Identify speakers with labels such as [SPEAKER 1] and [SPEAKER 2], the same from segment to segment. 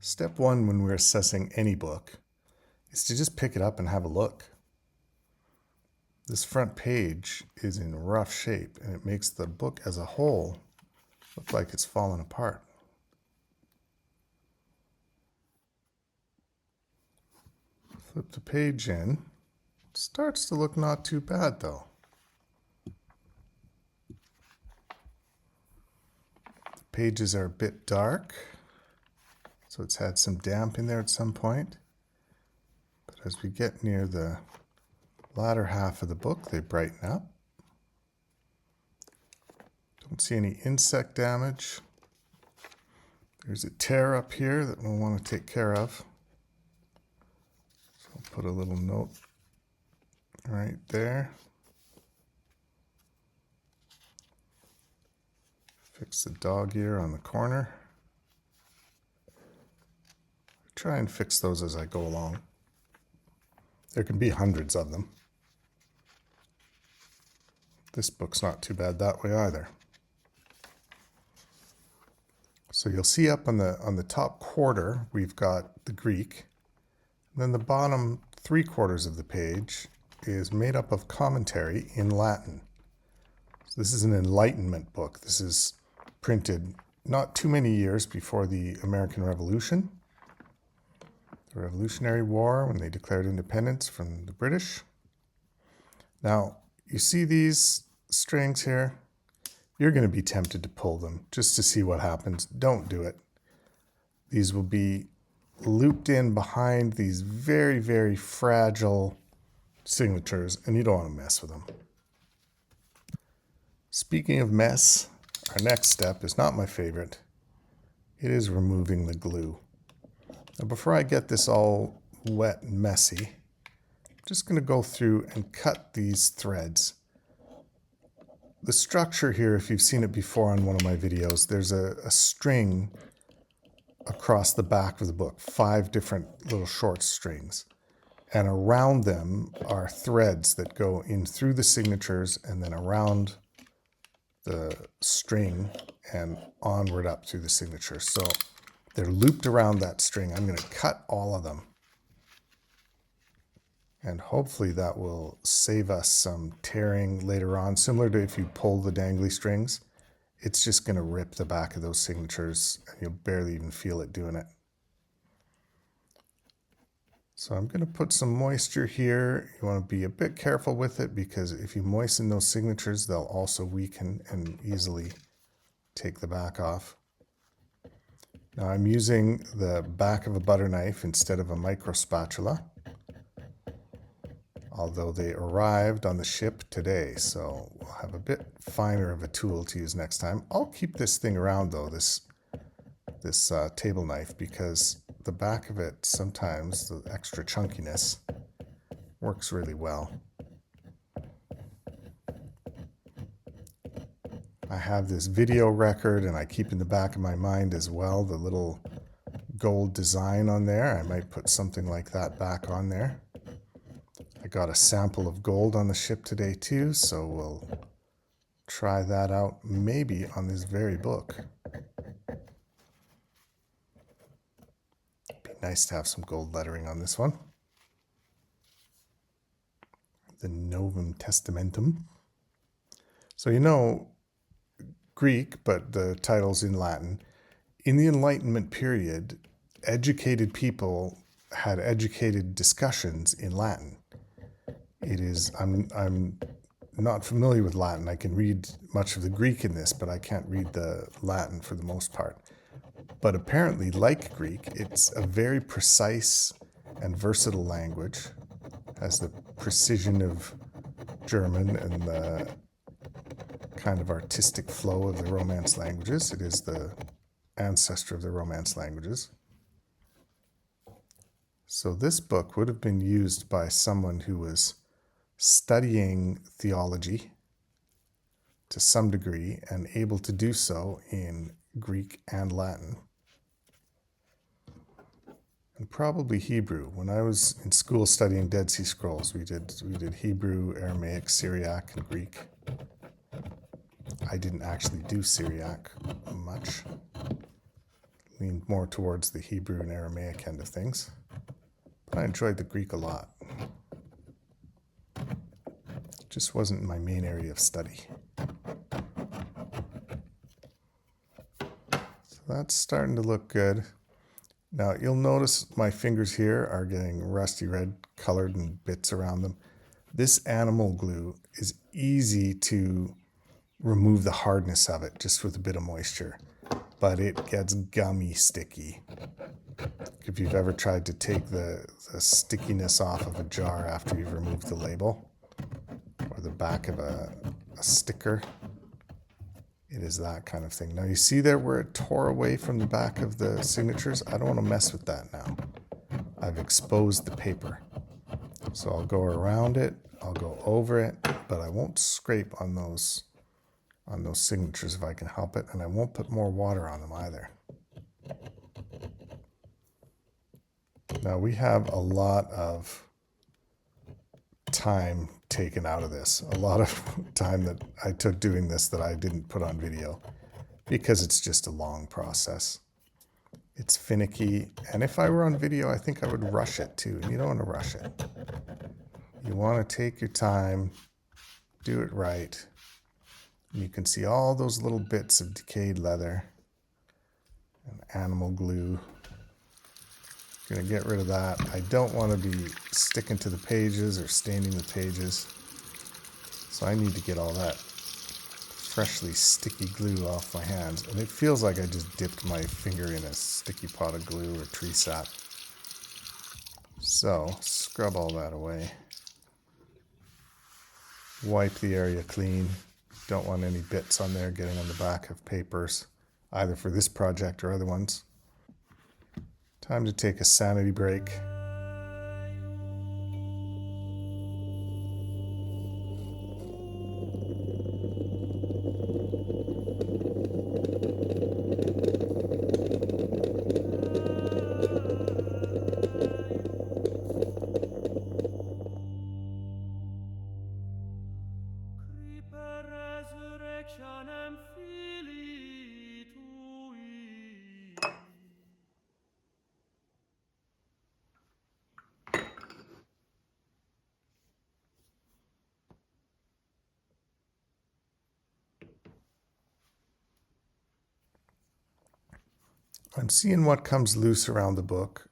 [SPEAKER 1] Step one when we're assessing any book is to just pick it up and have a look. This front page is in rough shape and it makes the book as a whole look like it's fallen apart. Flip the page in. It starts to look not too bad though. The pages are a bit dark, so it's had some damp in there at some point. But as we get near the latter half of the book, they brighten up. Don't see any insect damage. There's a tear up here that we'll want to take care of. So I'll put a little note right there. Fix the dog ear on the corner. Try and fix those as I go along. There can be hundreds of them. This book's not too bad that way either. So you'll see up on the top quarter, we've got the Greek. And then the bottom 3/4 of the page is made up of commentary in Latin. So this is an Enlightenment book. This is printed not too many years before the American Revolution, the Revolutionary War, when they declared independence from the British. Now, you see these strings here? You're going to be tempted to pull them just to see what happens. Don't do it. These will be looped in behind these very, very fragile signatures, and you don't want to mess with them. Speaking of mess, our next step is not my favorite. It is removing the glue. Now, before I get this all wet and messy, I'm just going to go through and cut these threads. The structure here, if you've seen it before on one of my videos, there's a string across the back of the book, 5 different little short strings. And around them are threads that go in through the signatures and then around the string and onward up through the signature. So they're looped around that string. I'm going to cut all of them. And hopefully that will save us some tearing later on. Similar to if you pull the dangly strings, it's just going to rip the back of those signatures and you'll barely even feel it doing it. So I'm going to put some moisture here. You want to be a bit careful with it because if you moisten those signatures, they'll also weaken and easily take the back off. Now I'm using the back of a butter knife instead of a micro spatula, although they arrived on the ship today, so we'll have a bit finer of a tool to use next time. I'll keep this thing around though, this table knife, because the back of it, sometimes the extra chunkiness works really well. I have this video record and I keep in the back of my mind as well the little gold design on there. I might put something like that back on there. I got a sample of gold on the ship today too, so we'll try that out maybe on this very book. Be nice to have some gold lettering on this one. The Novum Testamentum. So you know Greek, but the title's in Latin. In the Enlightenment period, educated people had educated discussions in Latin. I'm not familiar with Latin. I can read much of the Greek in this, but I can't read the Latin for the most part. But apparently, like Greek, it's a very precise and versatile language. Has the precision of German and the kind of artistic flow of the Romance languages. It is the ancestor of the Romance languages. So this book would have been used by someone who was studying theology to some degree and able to do so in Greek and Latin. And probably Hebrew. When I was in school studying Dead Sea Scrolls, we did Hebrew, Aramaic, Syriac, and Greek. I didn't actually do Syriac much. leaned more towards the Hebrew and Aramaic end of things. But I enjoyed the Greek a lot. It just wasn't my main area of study. So that's starting to look good. Now you'll notice my fingers here are getting rusty red colored and bits around them. This animal glue is easy to remove the hardness of it just with a bit of moisture, but it gets gummy sticky. If you've ever tried to take the stickiness off of a jar after you've removed the label or the back of a sticker, it is that kind of thing. Now you see there where it tore away from the back of the signatures? I don't want to mess with that now. I've exposed the paper. So I'll go around it, I'll go over it, but I won't scrape on those signatures if I can help it, and I won't put more water on them either. Now we have a lot of time taken out of this, a lot of time that I took doing this that I didn't put on video because it's just a long process. It's finicky, and if I were on video, I think I would rush it too, and you don't want to rush it. You want to take your time, do it right. You can see all those little bits of decayed leather and animal glue. Gonna get rid of that. I don't want to be sticking to the pages or staining the pages. So I need to get all that freshly sticky glue off my hands. And it feels like I just dipped my finger in a sticky pot of glue or tree sap. So scrub all that away. Wipe the area clean. Don't want any bits on there getting on the back of papers, either for this project or other ones. Time to take a sanity break. I'm seeing what comes loose around the book.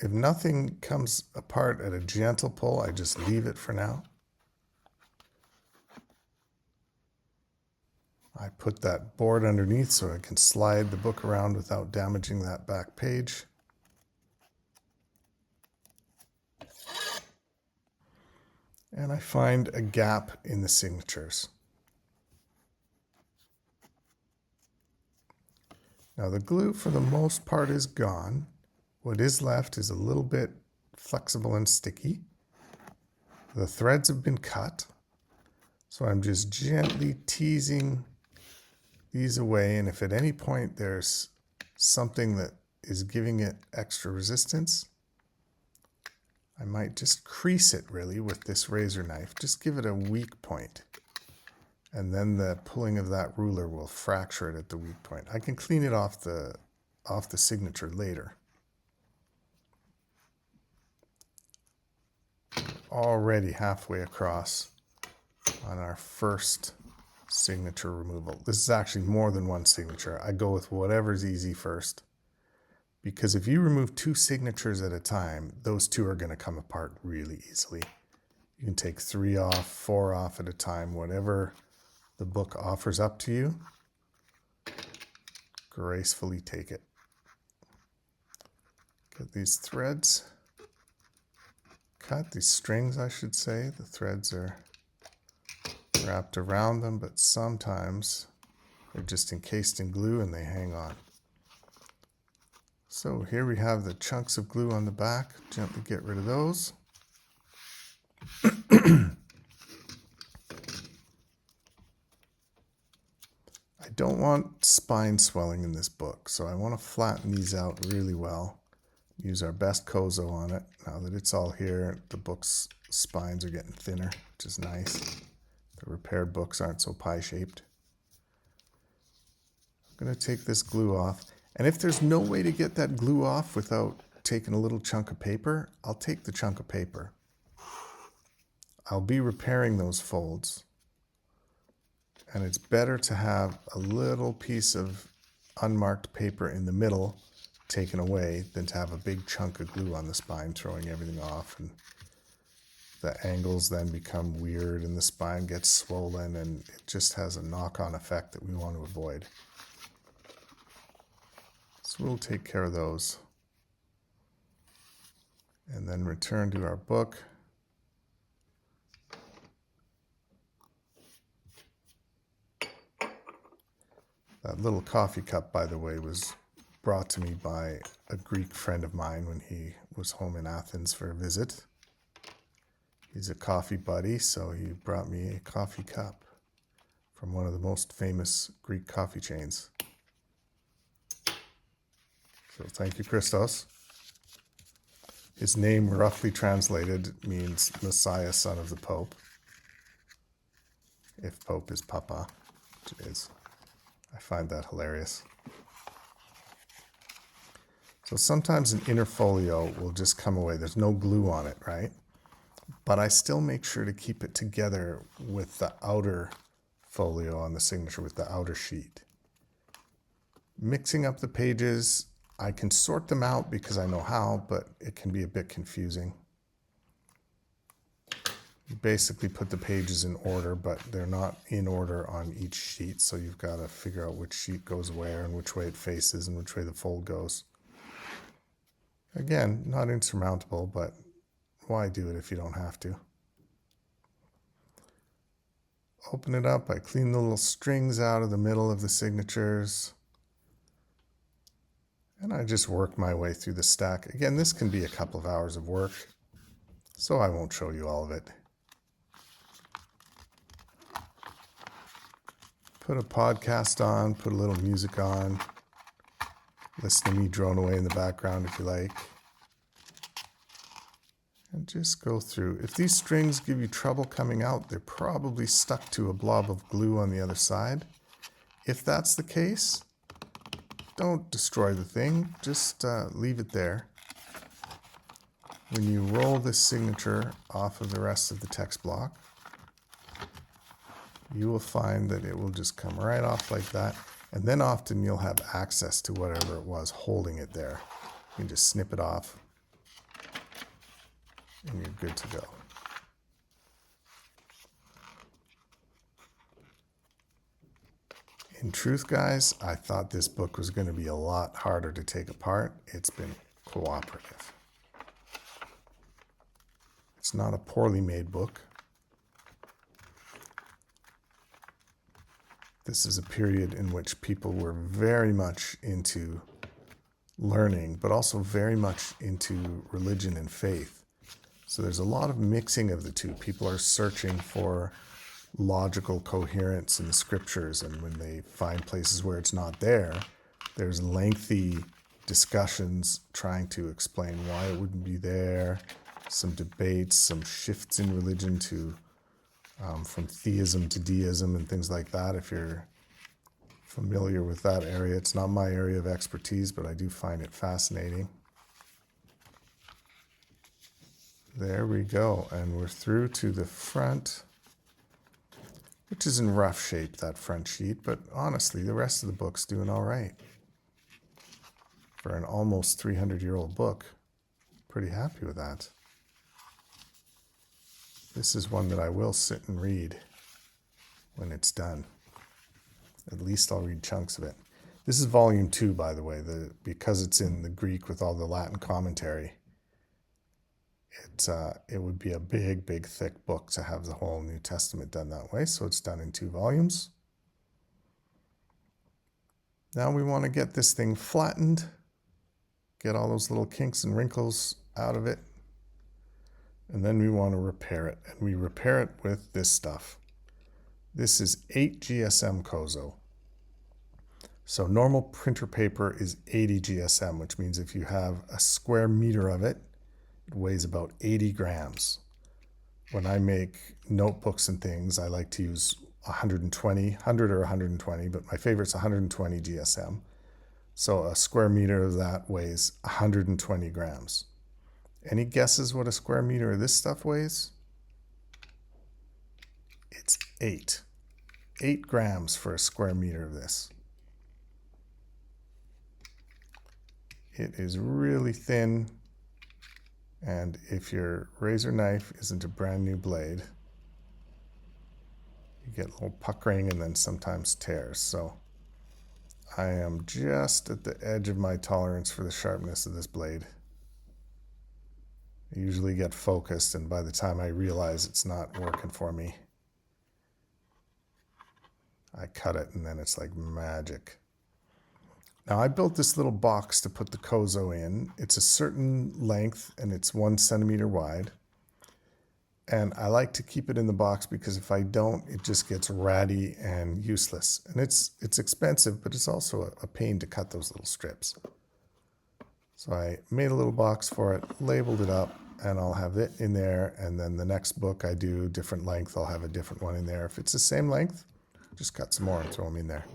[SPEAKER 1] If nothing comes apart at a gentle pull, I just leave it for now. I put that board underneath so I can slide the book around without damaging that back page. And I find a gap in the signatures. Now the glue for the most part is gone. What is left is a little bit flexible and sticky. The threads have been cut. So I'm just gently teasing these away, and if at any point there's something that is giving it extra resistance, I might just crease it really with this razor knife. Just give it a weak point. And then the pulling of that ruler will fracture it at the weak point. I can clean it off the signature later. Already halfway across on our first signature removal. This is actually more than one signature. I go with whatever's easy first. Because if you remove 2 signatures at a time, those 2 are going to come apart really easily. You can take 3 off, 4 off at a time, whatever the book offers up to you. Gracefully take it. Get these threads cut, these strings I should say. The threads are wrapped around them, but sometimes they're just encased in glue and they hang on. So here we have the chunks of glue on the back. Gently get rid of those. I don't want spine swelling in this book, so I want to flatten these out really well. Use our best kozo on it. Now that it's all here, the book's spines are getting thinner, which is nice. The repaired books aren't so pie-shaped. I'm going to take this glue off. And if there's no way to get that glue off without taking a little chunk of paper, I'll take the chunk of paper. I'll be repairing those folds. And it's better to have a little piece of unmarked paper in the middle taken away than to have a big chunk of glue on the spine throwing everything off. And the angles then become weird and the spine gets swollen and it just has a knock-on effect that we want to avoid. So we'll take care of those. And then return to our book. That little coffee cup, by the way, was brought to me by a Greek friend of mine when he was home in Athens for a visit. He's a coffee buddy, so he brought me a coffee cup from one of the most famous Greek coffee chains. So thank you, Christos. His name, roughly translated, means Messiah, son of the Pope. If Pope is Papa, which it is. I find that hilarious. So sometimes an inner folio will just come away. There's no glue on it, right? But I still make sure to keep it together with the outer folio on the signature, with the outer sheet. Mixing up the pages, I can sort them out because I know how, but it can be a bit confusing. You basically put the pages in order, but they're not in order on each sheet, so you've got to figure out which sheet goes where and which way it faces and which way the fold goes. Again, not insurmountable, but why do it if you don't have to? Open it up. I clean the little strings out of the middle of the signatures. And I just work my way through the stack. Again, this can be a couple of hours of work, so I won't show you all of it. Put a podcast on, put a little music on. Listen to me drone away in the background if you like. And just go through. If these strings give you trouble coming out, they're probably stuck to a blob of glue on the other side. If that's the case, don't destroy the thing. Just leave it there. When you roll this signature off of the rest of the text block, you will find that it will just come right off like that. And then often you'll have access to whatever it was holding it there. You can just snip it off and you're good to go. In truth, guys, I thought this book was going to be a lot harder to take apart. It's been cooperative. It's not a poorly made book. This is a period in which people were very much into learning, but also very much into religion and faith. So there's a lot of mixing of the two. People are searching for logical coherence in the scriptures, and when they find places where it's not there, there's lengthy discussions trying to explain why it wouldn't be there, some debates, some shifts in religion to from theism to deism and things like that. If you're familiar with that area, it's not my area of expertise, but I do find it fascinating. There we go, and we're through to the front, which is in rough shape, that front sheet, but honestly, the rest of the book's doing all right. For an almost 300-year-old book, pretty happy with that. This is one that I will sit and read when it's done. At least I'll read chunks of it. This is volume 2, by the way, because it's in the Greek with all the Latin commentary. It would be a big, big, thick book to have the whole New Testament done that way, so it's done in 2 volumes. Now we want to get this thing flattened, get all those little kinks and wrinkles out of it, and then we want to repair it, and we repair it with this stuff. This is 8 GSM kozo. So normal printer paper is 80 GSM, which means if you have a square meter of it, it weighs about 80 grams. when I make notebooks and things, I like to use 100 or 120, but my favorite's 120 GSM. So a square meter of that weighs 120 grams. Any guesses what a square meter of this stuff weighs? It's 8. 8 grams for a square meter of this. It is really thin, and if your razor knife isn't a brand new blade, you get a little puckering and then sometimes tears. So I am just at the edge of my tolerance for the sharpness of this blade. I usually get focused, and by the time I realize it's not working for me, I cut it, and then it's like magic. Now, I built this little box to put the kozo in. It's a certain length, and it's 1 centimeter wide. And I like to keep it in the box because if I don't, it just gets ratty and useless. And it's expensive, but it's also a pain to cut those little strips. So I made a little box for it, labeled it up, and I'll have it in there. And then the next book I do, different length, I'll have a different one in there. If it's the same length, just cut some more and throw them in there.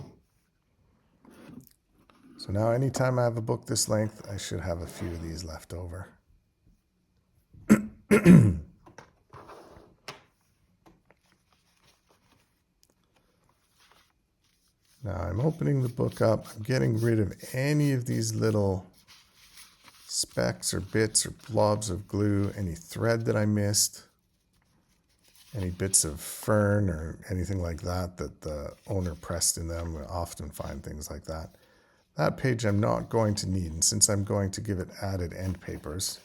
[SPEAKER 1] So now anytime I have a book this length, I should have a few of these left over. Now I'm opening the book up. I'm getting rid of any of these little specks or bits or blobs of glue, any thread that I missed, any bits of fern or anything like that that the owner pressed in them. We often find things like that. That page I'm not going to need, and since I'm going to give it added end papers,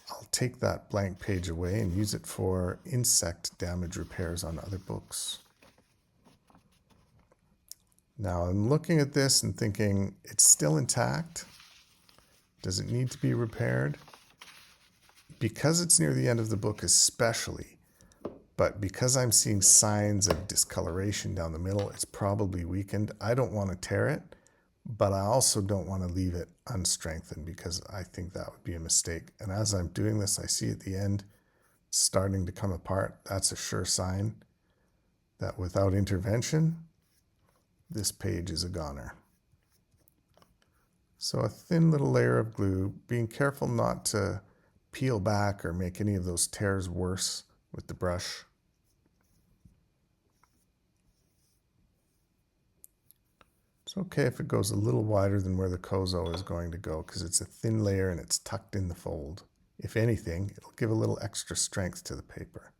[SPEAKER 1] I'll take that blank page away and use it for insect damage repairs on other books. Now I'm looking at this and thinking, it's still intact. Does it need to be repaired? Because it's near the end of the book especially, but because I'm seeing signs of discoloration down the middle, it's probably weakened. I don't want to tear it, but I also don't want to leave it unstrengthened because I think that would be a mistake. And as I'm doing this, I see at the end starting to come apart. That's a sure sign that without intervention, this page is a goner. So a thin little layer of glue, being careful not to peel back or make any of those tears worse with the brush. It's okay if it goes a little wider than where the kozo is going to go because it's a thin layer and it's tucked in the fold. If anything, it'll give a little extra strength to the paper.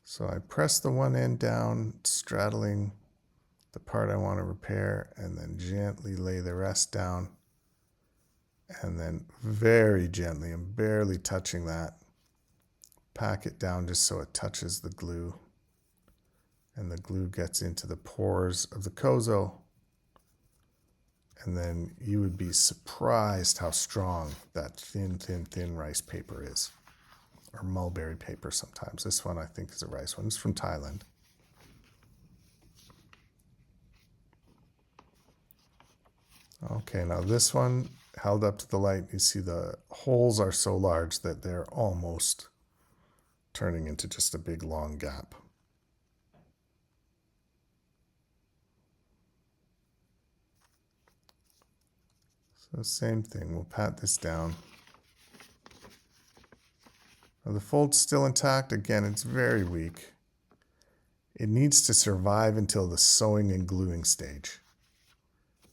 [SPEAKER 1] So I press the one end down, straddling the part I want to repair, and then gently lay the rest down. And then very gently, I'm barely touching that, pack it down just so it touches the glue. And the glue gets into the pores of the kozo. And then you would be surprised how strong that thin rice paper is. Or mulberry paper sometimes. This one I think is a rice one. It's from Thailand. Okay, now this one held up to the light. You see the holes are so large that they're almost turning into just a big long gap. So same thing, we'll pat this down. Now the fold's still intact. Again, it's very weak. It needs to survive until the sewing and gluing stage.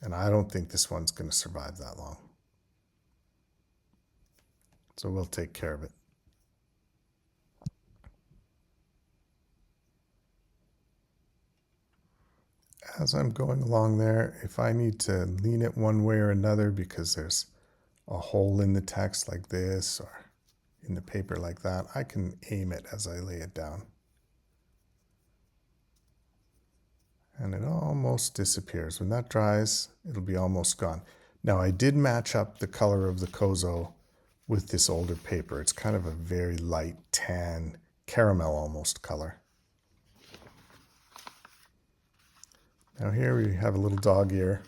[SPEAKER 1] And I don't think this one's going to survive that long. So we'll take care of it. As I'm going along there, if I need to lean it one way or another because there's a hole in the text like this or in the paper like that, I can aim it as I lay it down. And it almost disappears. When that dries, it'll be almost gone. Now I did match up the color of the kozo with this older paper. It's kind of a very light tan, caramel almost color. Now here we have a little dog ear.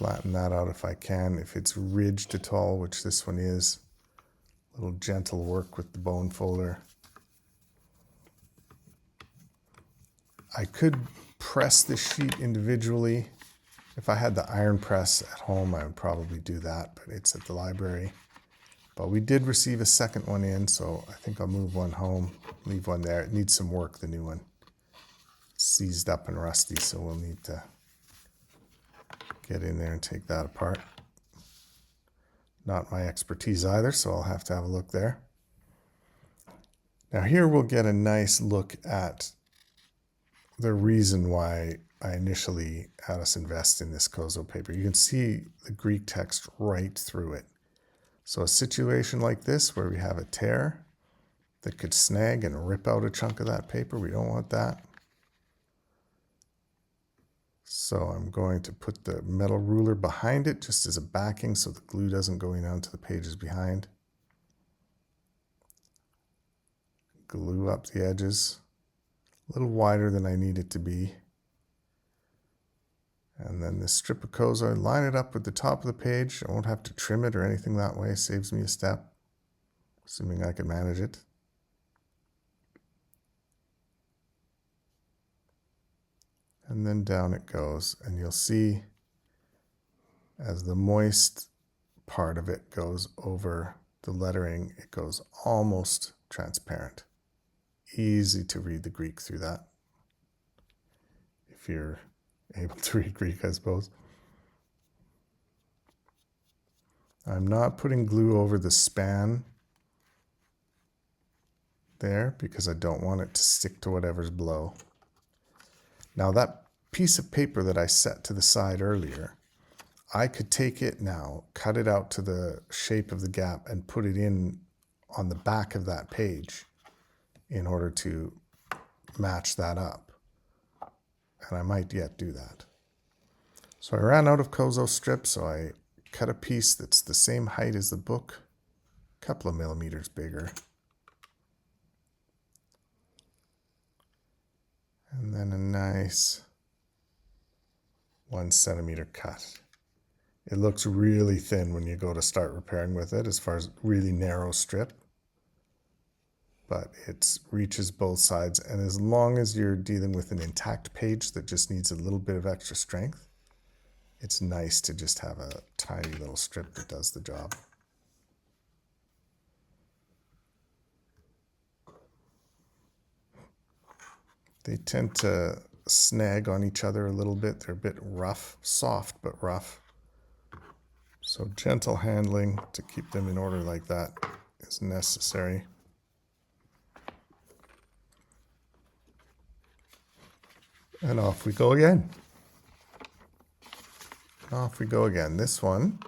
[SPEAKER 1] flatten that out if I can. If it's ridged at all, which this one is, a little gentle work with the bone folder. I could press this sheet individually. If I had the iron press at home, I would probably do that, but it's at the library. But we did receive a second one in, so I think I'll move one home, leave one there. It needs some work, the new one. It's seized up and rusty, so we'll need to get in there and take that apart. Not my expertise either, so I'll have to have a look there. Now here we'll get a nice look at the reason why I initially had us invest in this kozo paper. You can see the Greek text right through it. So a situation like this where we have a tear that could snag and rip out a chunk of that paper, we don't want that. So I'm going to put the metal ruler behind it just as a backing so the glue doesn't go in onto the pages behind. Glue up the edges, a little wider than I need it to be. And then this strip of kozo, line it up with the top of the page. I won't have to trim it or anything that way, saves me a step, assuming I can manage it. And then down it goes, and you'll see as the moist part of it goes over the lettering, it goes almost transparent. Easy to read the Greek through that, if you're able to read Greek, I suppose. I'm not putting glue over the span there because I don't want it to stick to whatever's below. Now that piece of paper that I set to the side earlier, I could take it now, cut it out to the shape of the gap and put it in on the back of that page in order to match that up. And I might yet do that. So I ran out of kozo strips, so I cut a piece that's the same height as the book, a couple of millimeters bigger. And then a nice 1 centimeter cut. It looks really thin when you go to start repairing with it as far as really narrow strip, but it reaches both sides. And as long as you're dealing with an intact page that just needs a little bit of extra strength, it's nice to just have a tiny little strip that does the job. They tend to snag on each other a little bit. They're a bit rough, soft but rough. So gentle handling to keep them in order like that is necessary. And off we go again. Off we go again. This one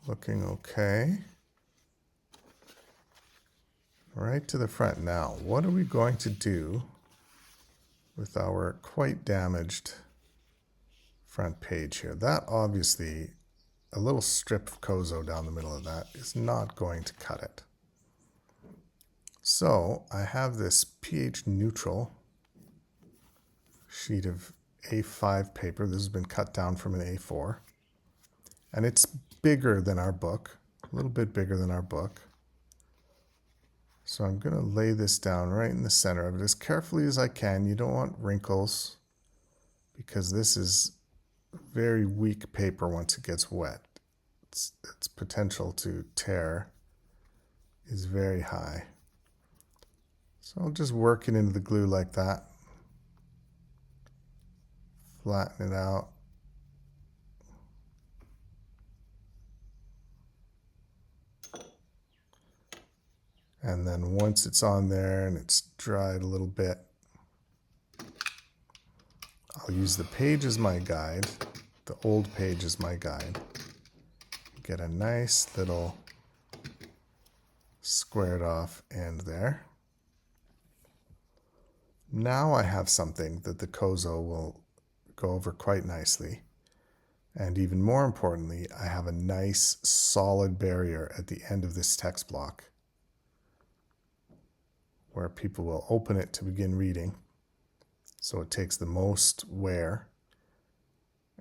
[SPEAKER 1] looking okay. Right to the front. Now, what are we going to do with our quite damaged front page here? That obviously, a little strip of kozo down the middle of that is not going to cut it. So I have this pH neutral sheet of A5 paper. This has been cut down from an A4. And it's bigger than our book, a little bit bigger than our book. So I'm going to lay this down right in the center of it as carefully as I can. You don't want wrinkles because this is very weak paper once it gets wet. Its potential to tear is very high. So I'll just work it into the glue like that. Flatten it out. And then once it's on there and it's dried a little bit, I'll use the page as my guide, the old page as my guide. Get a nice little squared off end there. Now I have something that the kozo will go over quite nicely. And even more importantly, I have a nice solid barrier at the end of this text block where people will open it to begin reading. So it takes the most wear.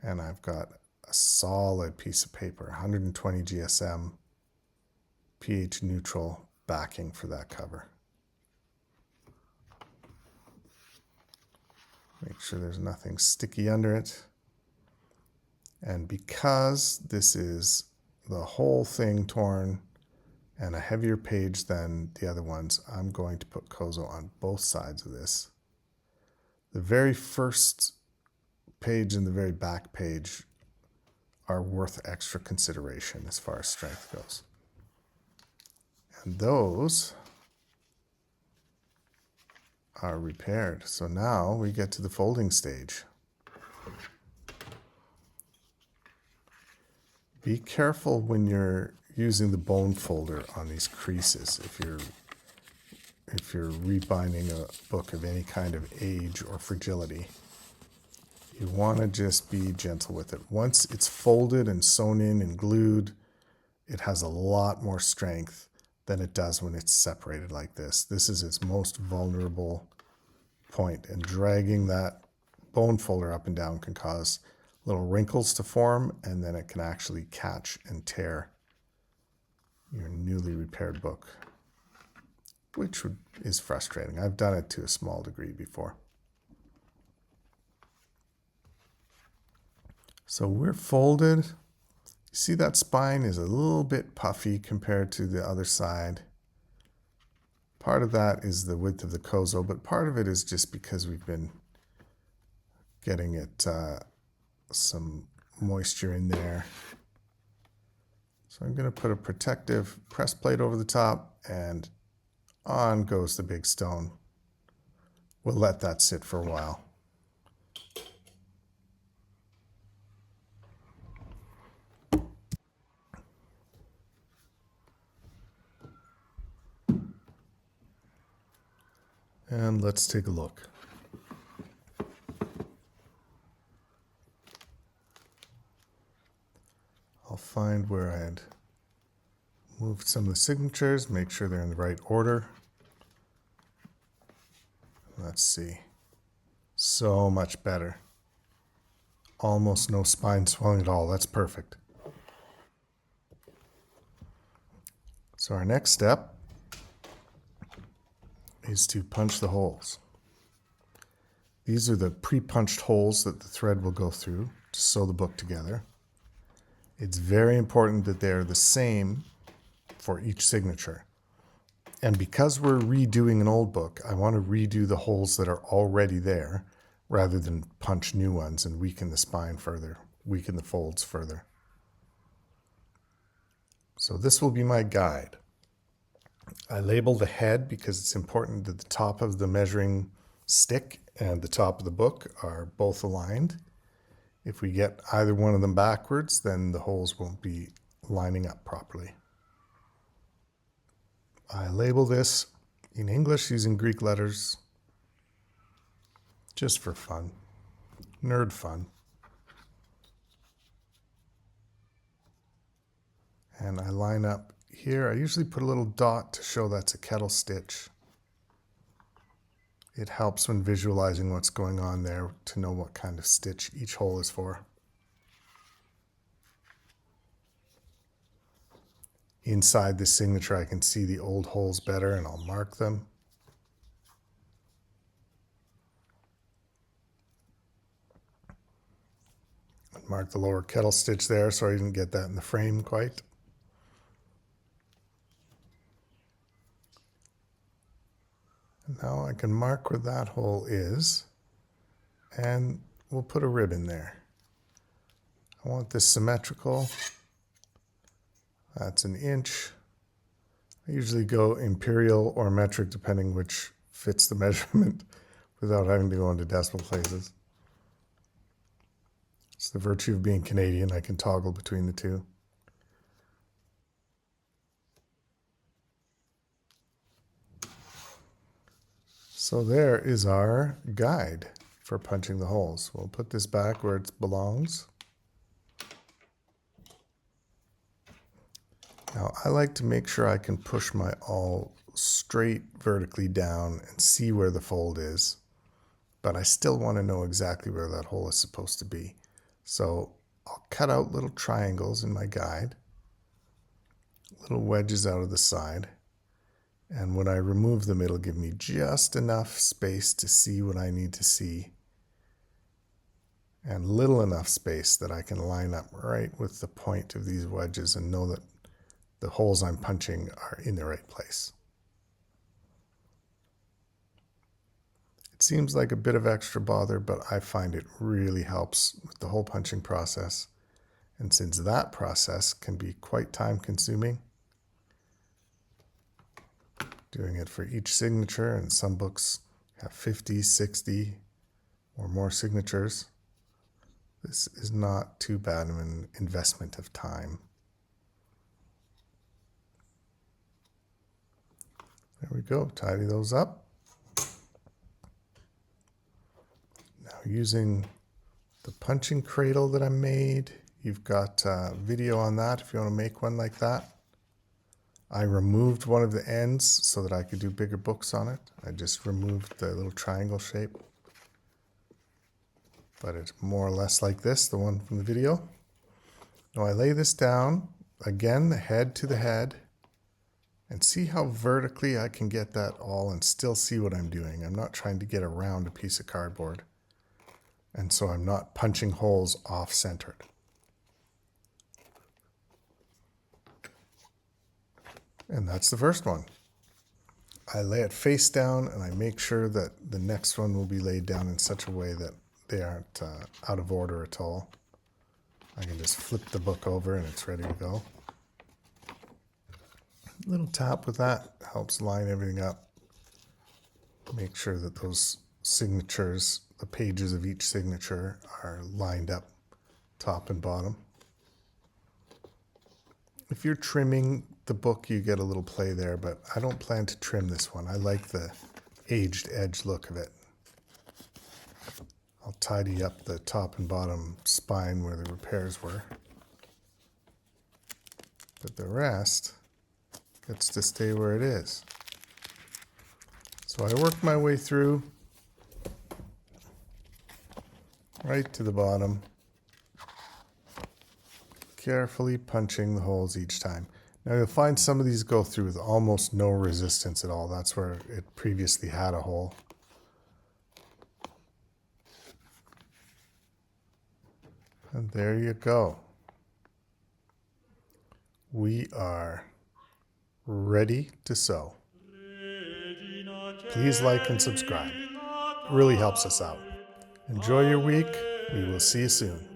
[SPEAKER 1] And I've got a solid piece of paper, 120 GSM, pH neutral backing for that cover. Make sure there's nothing sticky under it. And because this is the whole thing torn and a heavier page than the other ones, I'm going to put kozo on both sides of this. The very first page and the very back page are worth extra consideration as far as strength goes. And those are repaired. So now we get to the folding stage. Be careful when you're using the bone folder on these creases. If you're rebinding a book of any kind of age or fragility, you want to just be gentle with it. Once it's folded and sewn in and glued, it has a lot more strength than it does when it's separated like this. This is its most vulnerable point, and dragging that bone folder up and down can cause little wrinkles to form, and then it can actually catch and tear your newly repaired book, which is frustrating. I've done it to a small degree before. So we're folded. See, that spine is a little bit puffy compared to the other side. Part of that is the width of the kozo, but part of it is just because we've been getting it some moisture in there. So I'm going to put a protective press plate over the top, and on goes the big stone. We'll let that sit for a while. And let's take a look. I'll find where I had moved some of the signatures, make sure they're in the right order. Let's see. So much better. Almost no spine swelling at all. That's perfect. So our next step is to punch the holes. These are the pre-punched holes that the thread will go through to sew the book together. It's very important that they're the same for each signature. And because we're redoing an old book, I want to redo the holes that are already there rather than punch new ones and weaken the spine further, weaken the folds further. So this will be my guide. I label the head because it's important that the top of the measuring stick and the top of the book are both aligned. If we get either one of them backwards, then the holes won't be lining up properly. I label this in English using Greek letters just for fun, nerd fun. And I line up here. I usually put a little dot to show that's a kettle stitch. It helps when visualizing what's going on there to know what kind of stitch each hole is for. Inside the signature, I can see the old holes better, and I'll mark them. And mark the lower kettle stitch there, so I didn't get that in the frame quite. Now I can mark where that hole is, and we'll put a rib in there. I want this symmetrical. That's an inch. I usually go imperial or metric, depending which fits the measurement, without having to go into decimal places. It's the virtue of being Canadian. I can toggle between the two. So there is our guide for punching the holes. We'll put this back where it belongs. Now I like to make sure I can push my awl straight vertically down and see where the fold is, but I still want to know exactly where that hole is supposed to be. So I'll cut out little triangles in my guide, little wedges out of the side. And when I remove them, it'll give me just enough space to see what I need to see, and little enough space that I can line up right with the point of these wedges and know that the holes I'm punching are in the right place. It seems like a bit of extra bother, but I find it really helps with the hole punching process. And since that process can be quite time consuming, doing it for each signature, and some books have 50, 60 or more signatures, this is not too bad of an investment of time. There we go, tidy those up. Now using the punching cradle that I made, you've got a video on that if you want to make one like that. I removed one of the ends so that I could do bigger books on it. I just removed the little triangle shape. But it's more or less like this, the one from the video. Now I lay this down, again, the head to the head, and see how vertically I can get that all and still see what I'm doing. I'm not trying to get around a piece of cardboard. And so I'm not punching holes off-centered. And that's the first one. I lay it face down and I make sure that the next one will be laid down in such a way that they aren't out of order at all. I can just flip the book over and it's ready to go. A little tap with that helps line everything up. Make sure that those signatures, the pages of each signature, are lined up top and bottom. If you're trimming the book, you get a little play there, but I don't plan to trim this one. I like the aged edge look of it. I'll tidy up the top and bottom spine where the repairs were. But the rest gets to stay where it is. So I work my way through right to the bottom, carefully punching the holes each time. Now you'll find some of these go through with almost no resistance at all. That's where it previously had a hole. And there you go. We are ready to sew. Please like and subscribe. It really helps us out. Enjoy your week. We will see you soon.